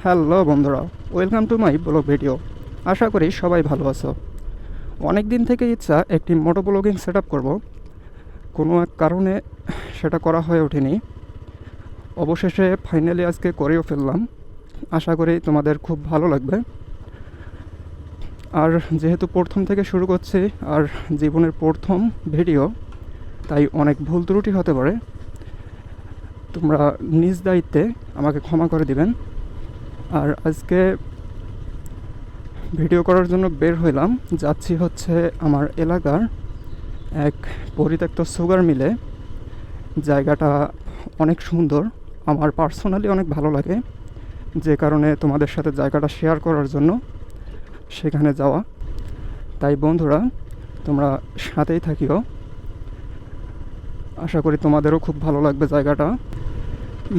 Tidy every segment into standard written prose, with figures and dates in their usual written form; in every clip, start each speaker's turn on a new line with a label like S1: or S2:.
S1: Hello বন্ধুরা, welcome to my blog video. আশা করি সবাই ভালো আছো। অনেক দিন থেকে ইচ্ছা একটি মোটো ব্লগিং সেট আপ করবো, কোনো এক কারণে সেটা করা হয়ে ওঠেনি। অবশেষে ফাইনালি আজকে করেও ফেললাম। আশা করি তোমাদের খুব ভালো লাগবে। আর যেহেতু প্রথম থেকে শুরু করছি আর জীবনের প্রথম ভিডিও, তাই অনেক ভুল ত্রুটি হতে পারে। তোমরা নিজ দায়িত্বে আমাকে ক্ষমা করে দিবেন। আর আজকে ভিডিও করার জন্য বের হইলাম, যাচ্ছি হচ্ছে আমার এলাকার এক পরিত্যক্ত সুগার মিলে। জায়গাটা অনেক সুন্দর, আমার পার্সোনালি অনেক ভালো লাগে, যে কারণে তোমাদের সাথে জায়গাটা শেয়ার করার জন্য সেখানে যাওয়া। তাই বন্ধুরা, তোমরা সাথেই থাকিও, আশা করি তোমাদেরও খুব ভালো লাগবে জায়গাটা।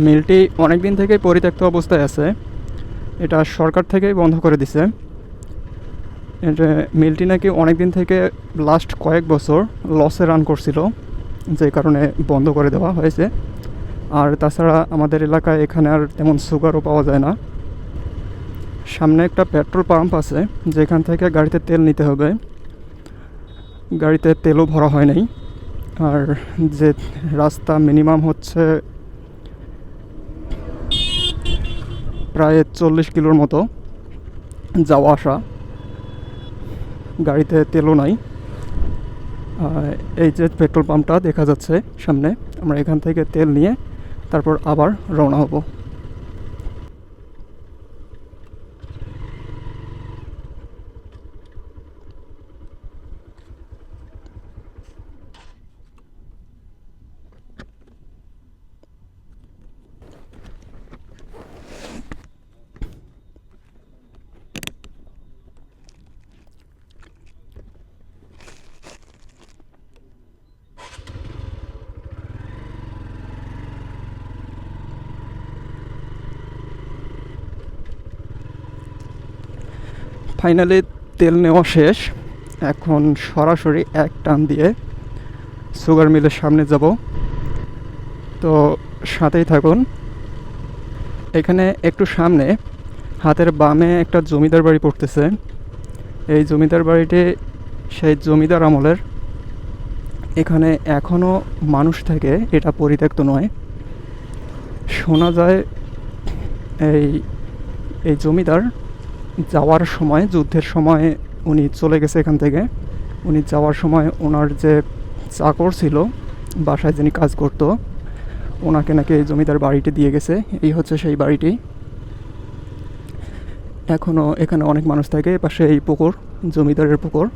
S1: মিলটি অনেক দিন থেকেই পরিত্যক্ত অবস্থায় আছে, এটা সরকার থেকেই বন্ধ করে দিছে। এটা মিলটি নাকি অনেক দিন থেকে লাস্ট কয়েক বছর লসে রান করছিল, যে কারণে বন্ধ করে দেওয়া হয়েছে। আর তাছাড়া আমাদের এলাকায় এখানে আর তেমন সুগারও পাওয়া যায় না। সামনে একটা পেট্রোল পাম্প আছে, যেখান থেকে গাড়িতে তেল নিতে হবে। গাড়িতে তেলও ভরা হয় নাই। আর যে রাস্তা মিনিমাম হচ্ছে প্রায় 40 কিলোর মতো যাওয়া আসা, গাড়িতে তেলও নাই। এই যে পেট্রোল পাম্পটা দেখা যাচ্ছে সামনে, আমরা এখান থেকে তেল নিয়ে তারপর আবার রওনা হব। ফাইনালি তেল নেওয়া শেষ। এখন সরাসরি এক টান দিয়ে সুগার মিলের সামনে যাব, তো সাথেই থাকুন। এখানে একটু সামনে হাতের বামে একটা জমিদার বাড়ি পড়তেছে। এই জমিদার বাড়িটি সেই জমিদার আমলের। এখানে এখনও মানুষ থাকে, এটা পরিত্যক্ত নয়। শোনা যায় এই এই জমিদার যাওয়ার সময়, যুদ্ধের সময় উনি চলে গেছে এখান থেকে। উনি যাওয়ার সময় ওনার যে চাকর ছিল, বাসায় যিনি কাজ করতো, ওনাকে নাকি এই জমিদার বাড়িটি দিয়ে গেছে। এই হচ্ছে সেই বাড়িটি। এখনও এখানে অনেক মানুষ থাকে। পাশে এই পুকুর, জমিদারের পুকুর।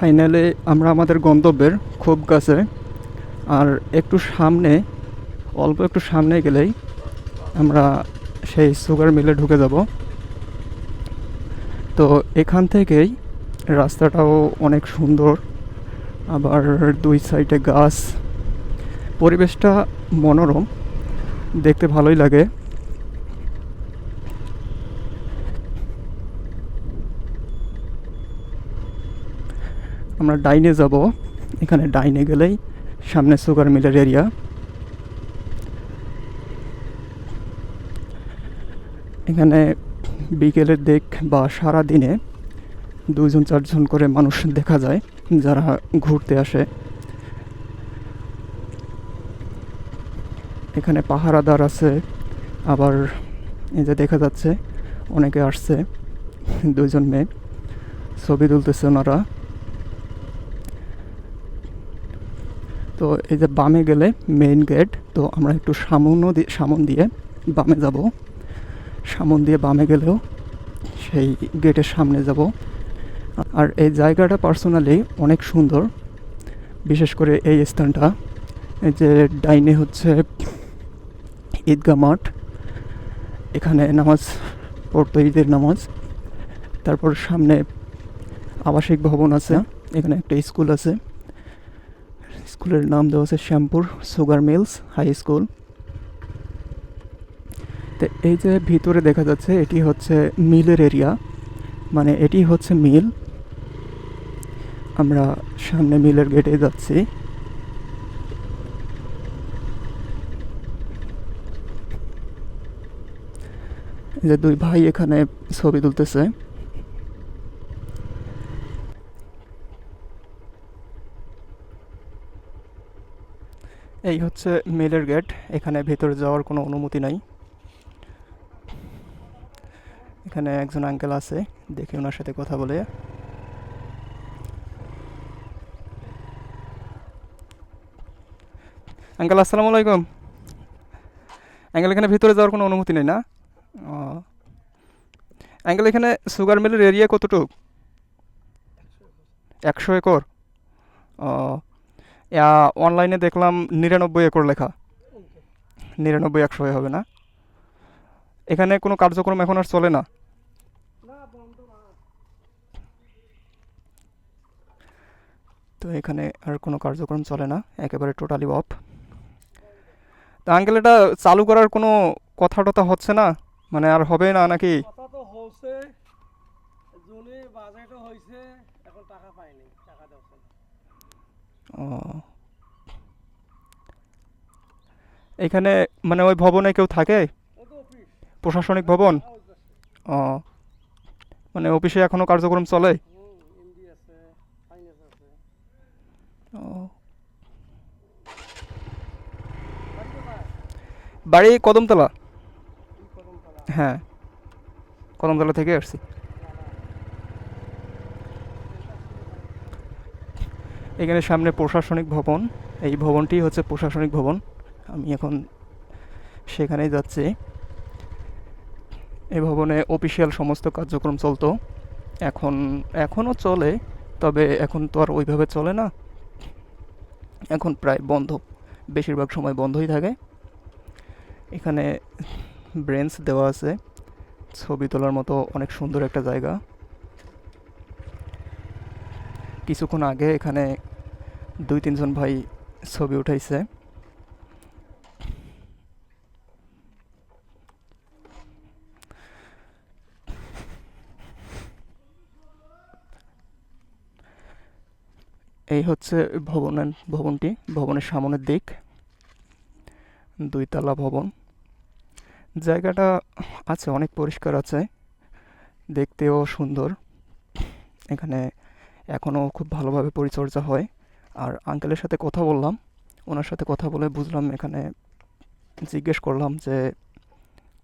S1: ফাইনালি আমরা আমাদের গন্তব্যের খুব কাছে। আর একটু সামনে, অল্প একটু সামনে গেলেই আমরা সেই সুগার মিলে ঢুকে যাব। তো এখান থেকেই রাস্তাটাও অনেক সুন্দর, আবার দুই সাইডে গাছ, পরিবেশটা মনোরম, দেখতে ভালোই লাগে। আমরা ডাইনে যাব। এখানে ডাইনে গেলেই সামনে সুগার মিলের এরিয়া। এখানে বিকেলের দিক বা সারা দিনে 2-4জন করে মানুষ দেখা যায় যারা ঘুরতে আসে। এখানে পাহারাদার আছে, আবার এই যে দেখা যাচ্ছে অনেকে আসছে, 2জন মেয়ে ছবি তুলতেছে ওনারা। তো এই যে বামে গেলে মেইন গেট, তো আমরা একটু সামন দিয়ে বামে যাব। সামন দিয়ে বামে গেলেও সেই গেটের সামনে যাব। আর এই জায়গাটা পার্সোনালি অনেক সুন্দর, বিশেষ করে এই স্থানটা। এই যে ডাইনে হচ্ছে ঈদগাহ মাঠ, এখানে নামাজ পড়তো, ঈদের নামাজ। তারপর সামনে আবাসিক ভবন আছে, এখানে একটা স্কুল আছে। স্কুলের নাম দেওয়া আছে Shyampur sugar mills high school. তো এই যে ভিতরে দেখা যাচ্ছে, এটি হচ্ছে মিলের এরিয়া। মানে এটি হচ্ছে মিল। আমরা সামনে মিলের গেটে যাচ্ছি। যে দুই ভাই এখানে ছবি তুলতেছে। এই হচ্ছে মিলের গেট। এখানে ভেতরে যাওয়ার কোনো অনুমতি নাই। এখানে একজন আঙ্কেল আছে, দেখে ওনার সাথে কথা বলে। আঙ্কেল আসসালামু আলাইকুম। আঙ্কেল এখানে ভিতরে যাওয়ার কোনো অনুমতি নেই না? ও আঙ্কেল, এখানে সুগার মিলের এরিয়া কতটুক? 100 একর। ও অনলাইনে দেখলাম 99 একর লেখা। 99 100 হবে না? এখানে কোনো কার্যক্রম এখন আর চলে না? তো এখানে আর কোনো কার্যক্রম চলে না, একেবারে টোটালি অফ। তা আঙ্কেল, এটা চালু করার কোনো কথা টথা হচ্ছে না? মানে আর হবে না নাকি?
S2: কথা তো হচ্ছে, জুনে বাজেটও হয়েছে, এখন টাকা পাইনি, টাকা দিচ্ছে না।
S1: ও এখানে মানে ওই ভবনে কেউ থাকে?
S2: ওই তো অফিস,
S1: প্রশাসনিক ভবন?
S2: ওই পাশে।
S1: ও মানে অফিসে এখনো কার্যক্রম চলে?
S2: এমডি আছে, ফাইন্যান্স আছে।
S1: ও
S2: বাড়ি কোথায়?
S1: বাড়ি কদমতলা।
S2: এই কদমতলা।
S1: হ্যাঁ, কদমতলা থেকে আসছি। এখানে সামনে প্রশাসনিক ভবন। এই ভবনটি হচ্ছে প্রশাসনিক ভবন। আমি এখন সেখানেই যাচ্ছি। এই ভবনে অফিসিয়াল সমস্ত কার্যক্রম চলতো, এখনও চলে, তবে এখন তো আর ওইভাবে চলে না। এখন প্রায় বন্ধ, বেশিরভাগ সময় বন্ধই থাকে। এখানে ব্রেঞ্চ দেওয়া আছে, ছবি তোলার মতো অনেক সুন্দর একটা জায়গা। কিছুক্ষণ আগে এখানে 2-3 জন ভাই ছবি উঠাইছে। এই হচ্ছে ভবনের সামনের দিক, 2 তলা ভবন। জায়গাটা আছে, অনেক পরিষ্কার আছে, দেখতেও সুন্দর। এখানে এখনও খুব ভালোভাবে পরিচর্যা হয়। আর আঙ্কেলের সাথে কথা বললাম, ওনার সাথে কথা বলে বুঝলাম, এখানে জিজ্ঞেস করলাম যে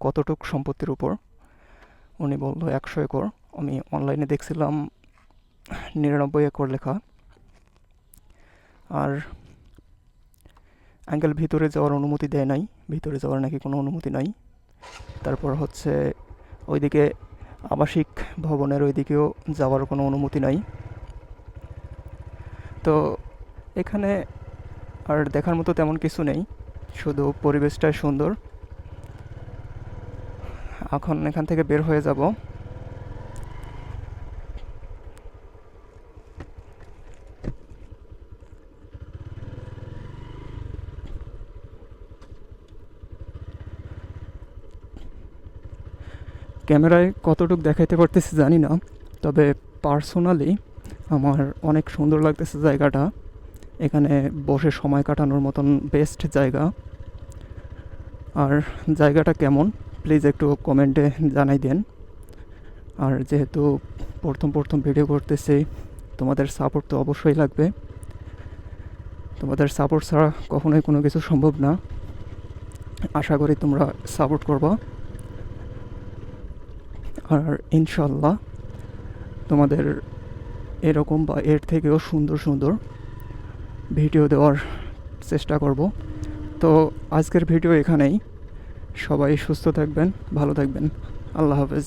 S1: কতটুক সম্পত্তির উপর। উনি বলল 100 একর। আমি অনলাইনে দেখছিলাম 99 একর লেখা। আর আঙ্কেল ভিতরে যাওয়ার অনুমতি দেয় নাই, ভিতরে যাওয়ার নাকি কোনো অনুমতি নাই। তারপর হচ্ছে ওইদিকে আবাসিক ভবনের ওইদিকেও যাওয়ার কোনো অনুমতি নাই। তো এখানে আর দেখার মতো তেমন কিছু নেই, শুধু পরিবেশটাই সুন্দর। এখন এখান থেকে বের হয়ে যাব। ক্যামেরায় কতটুকু দেখাইতে পারতেছি জানি না, তবে পার্সোনালি আমার অনেক সুন্দর লাগতেছে জায়গাটা। এখানে বসে সময় কাটানোর মতন বেস্ট জায়গা। আর জায়গাটা কেমন প্লিজ একটু কমেন্টে জানাই দেন। আর যেহেতু প্রথম ভিডিও করতেছি, তোমাদের সাপোর্ট তো অবশ্যই লাগবে। তোমাদের সাপোর্ট ছাড়া কখনোই কোনো কিছু সম্ভব না। আশা করি তোমরা সাপোর্ট করবা। আর ইনশাল্লাহ তোমাদের এরকম বা এর থেকেও সুন্দর সুন্দর ভিডিও দেওয়ার চেষ্টা করব। তো আজকের ভিডিও এখানেই। সবাই সুস্থ থাকবেন, ভালো থাকবেন। আল্লাহ হাফেজ।